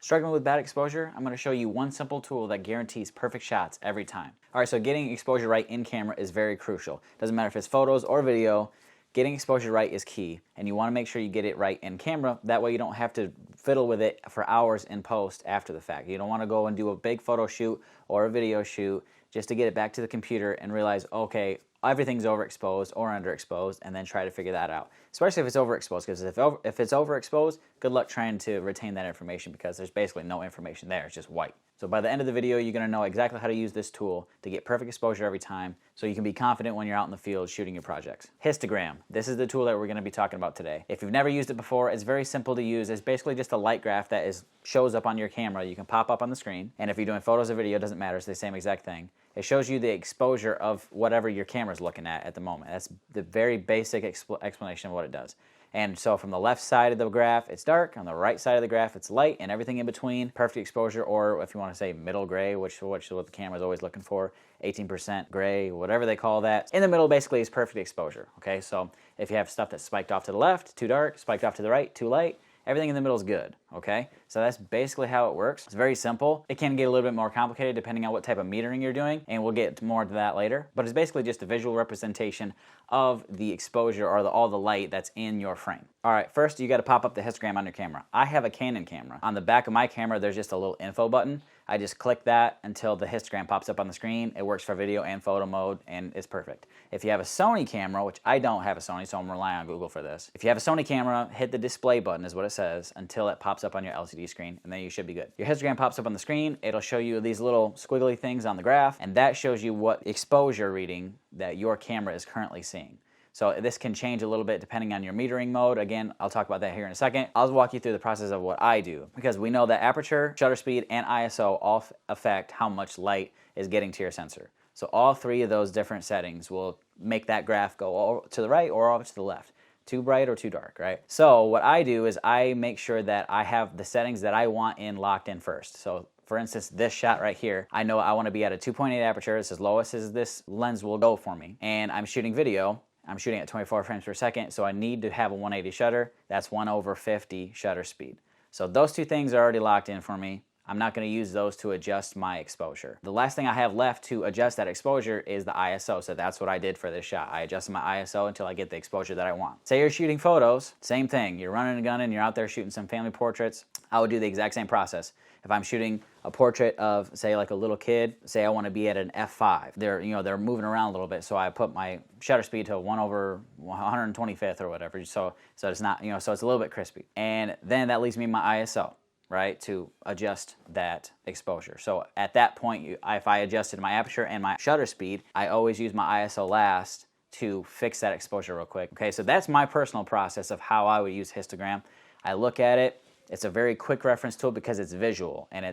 Struggling with bad exposure? I'm going to show you one simple tool that guarantees perfect shots every time. Alright, so getting exposure right in camera is very crucial. Doesn't matter if it's photos or video, getting exposure right is key, and you want to make sure you get it right in camera. That way you don't have to fiddle with it for hours in post after the fact. You don't want to go and do a big photo shoot or a video shoot just to get it back to the computer and realize, okay, everything's overexposed or underexposed, and then try to figure that out. Especially if it's overexposed, because if it's overexposed, good luck trying to retain that information, because there's basically no information there, it's just white. So by the end of the video, you're going to know exactly how to use this tool to get perfect exposure every time, so you can be confident when you're out in the field shooting your projects. Histogram. This is the tool that we're going to be talking about today. If you've never used it before, it's very simple to use. It's basically just a light graph that shows up on your camera. You can pop up on the screen, and if you're doing photos or video, it doesn't matter. It's the same exact thing. It shows you the exposure of whatever your camera's looking at the moment. That's the very basic explanation of what it does. And so from the left side of the graph, it's dark. On the right side of the graph, it's light, and everything in between, perfect exposure, or if you want to say middle gray, which is what the camera's always looking for, 18% gray, whatever they call that. In the middle, basically, is perfect exposure, okay? So if you have stuff that's spiked off to the left, too dark, spiked off to the right, too light, everything in the middle is good, okay? So that's basically how it works. It's very simple. It can get a little bit more complicated depending on what type of metering you're doing, and we'll get more into that later. But it's basically just a visual representation of the exposure or all the light that's in your frame. All right, first you got to pop up the histogram on your camera. I have a Canon camera. On the back of my camera, there's just a little info button. I just click that until the histogram pops up on the screen. It works for video and photo mode, and it's perfect. If you have a Sony camera, which I don't have a Sony, so I'm relying on Google for this. If you have a Sony camera, hit the display button is what it says until it pops up on your LCD screen, and then you should be good. Your histogram pops up on the screen. It'll show you these little squiggly things on the graph, and that shows you what exposure reading that your camera is currently seeing. So this can change a little bit depending on your metering mode. Again, I'll talk about that here in a second. I'll walk you through the process of what I do, because we know that aperture, shutter speed, and ISO all affect how much light is getting to your sensor. So all three of those different settings will make that graph go to the right or over to the left. Too bright or too dark, right? So what I do is I make sure that I have the settings that I want locked in first. So for instance, this shot right here, I know I want to be at a 2.8 aperture. It's as lowest as this lens will go for me. And I'm shooting video. I'm shooting at 24 frames per second, so I need to have a 180 shutter. That's 1/50 shutter speed. So those two things are already locked in for me. I'm not going to use those to adjust my exposure. The last thing I have left to adjust that exposure is the ISO, so that's what I did for this shot. I adjusted my ISO until I get the exposure that I want. Say you're shooting photos, same thing. You're running a gun and you're out there shooting some family portraits. I would do the exact same process. If I'm shooting a portrait of, say, like a little kid, say I want to be at an f5. They're moving around a little bit, so I put my shutter speed to 1/125th or whatever, so it's not, so it's a little bit crispy. And then that leaves me my ISO, right, to adjust that exposure. So at that point, if I adjusted my aperture and my shutter speed, I always use my ISO last to fix that exposure real quick. Okay, so that's my personal process of how I would use histogram. I look at it. It's a very quick reference tool because it's visual, and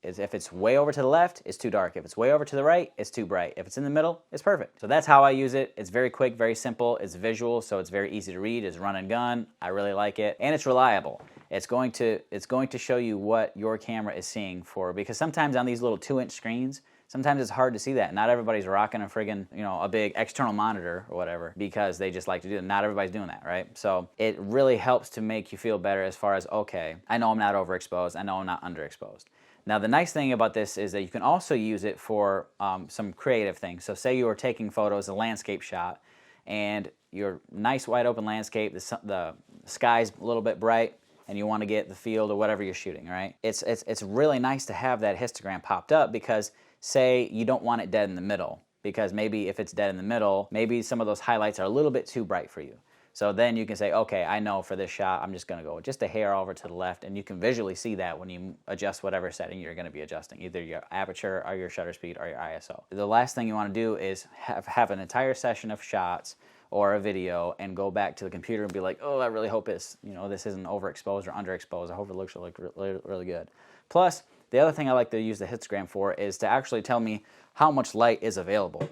if it's way over to the left, it's too dark. If it's way over to the right, it's too bright. If it's in the middle, it's perfect. So that's how I use it. It's very quick, very simple. It's visual, so it's very easy to read. It's run and gun. I really like it, and it's reliable. It's going to show you what your camera is seeing because sometimes on these little 2-inch screens, sometimes it's hard to see that. Not everybody's rocking a friggin', a big external monitor or whatever because they just like to do it. Not everybody's doing that, right? So it really helps to make you feel better as far as, okay, I know I'm not overexposed. I know I'm not underexposed. Now, the nice thing about this is that you can also use it for some creative things. So say you are taking photos, a landscape shot, and your nice wide open landscape, the sky's a little bit bright, and you want to get the field or whatever you're shooting, right? It's really nice to have that histogram popped up because say you don't want it dead in the middle, because maybe if it's dead in the middle, maybe some of those highlights are a little bit too bright for you. So then you can say, okay, I know for this shot, I'm just going to go just a hair over to the left, and you can visually see that when you adjust whatever setting you're going to be adjusting, either your aperture or your shutter speed or your ISO. The last thing you want to do is have an entire session of shots or a video and go back to the computer and be like, oh, I really hope this isn't overexposed or underexposed. I hope it looks really good. Plus, the other thing I like to use the histogram for is to actually tell me how much light is available.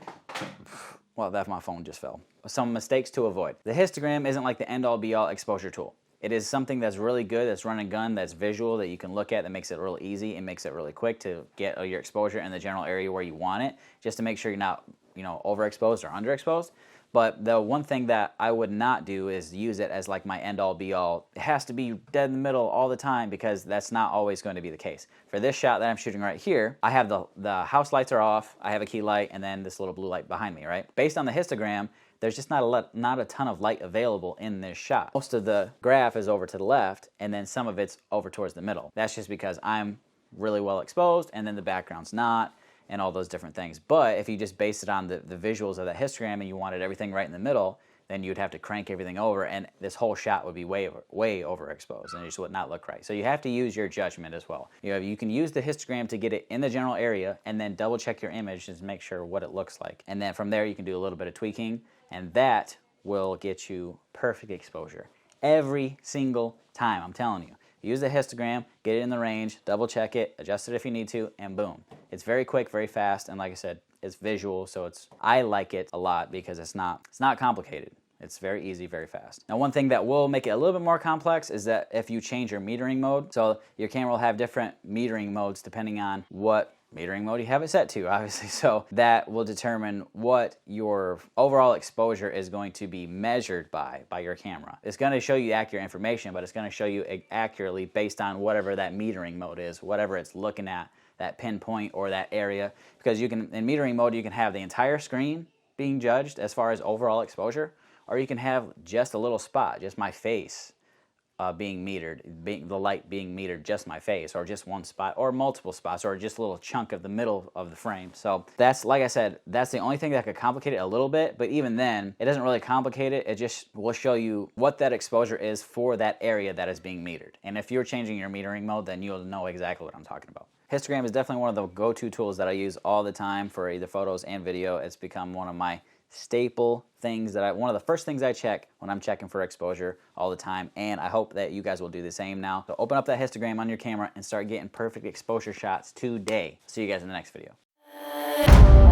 Well, that my phone just fell. Some mistakes to avoid. The histogram isn't like the end-all be-all exposure tool. It is something that's really good, that's run and gun, that's visual, that you can look at, that makes it real easy and makes it really quick to get your exposure in the general area where you want it, just to make sure you're not, overexposed or underexposed. But the one thing that I would not do is use it as like my end-all be-all. It has to be dead in the middle all the time, because that's not always going to be the case. For this shot that I'm shooting right here, I have the house lights are off, I have a key light, and then this little blue light behind me, right? Based on the histogram, there's just not a ton of light available in this shot. Most of the graph is over to the left, and then some of it's over towards the middle. That's just because I'm really well exposed, and then the background's not, and all those different things. But if you just base it on the visuals of that histogram and you wanted everything right in the middle, then you'd have to crank everything over, and this whole shot would be way overexposed, and it just would not look right. So you have to use your judgment as well. You can use the histogram to get it in the general area, and then double check your image to make sure what it looks like. And then from there you can do a little bit of tweaking, and that will get you perfect exposure every single time. I'm telling you. Use the histogram, get it in the range, double check it, adjust it if you need to, and boom. It's very quick, very fast, and like I said, it's visual, so I like it a lot because it's not complicated. It's very easy, very fast. Now, one thing that will make it a little bit more complex is that if you change your metering mode, so your camera will have different metering modes depending on what metering mode you have it set to, obviously. So that will determine what your overall exposure is going to be measured by your camera. It's going to show you accurate information, but it's going to show you accurately based on whatever that metering mode is, whatever it's looking at, that pinpoint or that area. Because you can, in metering mode, you can have the entire screen being judged as far as overall exposure, or you can have just a little spot, just my face being metered, the light being metered, just my face, or just one spot, or multiple spots, or just a little chunk of the middle of the frame. So that's, like I said, that's the only thing that could complicate it a little bit, but even then, it doesn't really complicate it. It just will show you what that exposure is for that area that is being metered. And if you're changing your metering mode, then you'll know exactly what I'm talking about. Histogram is definitely one of the go-to tools that I use all the time for either photos and video. It's become one of my staple things that one of the first things I check when I'm checking for exposure all the time, and I hope that you guys will do the same now. So open up that histogram on your camera and start getting perfect exposure shots today. See you guys in the next video.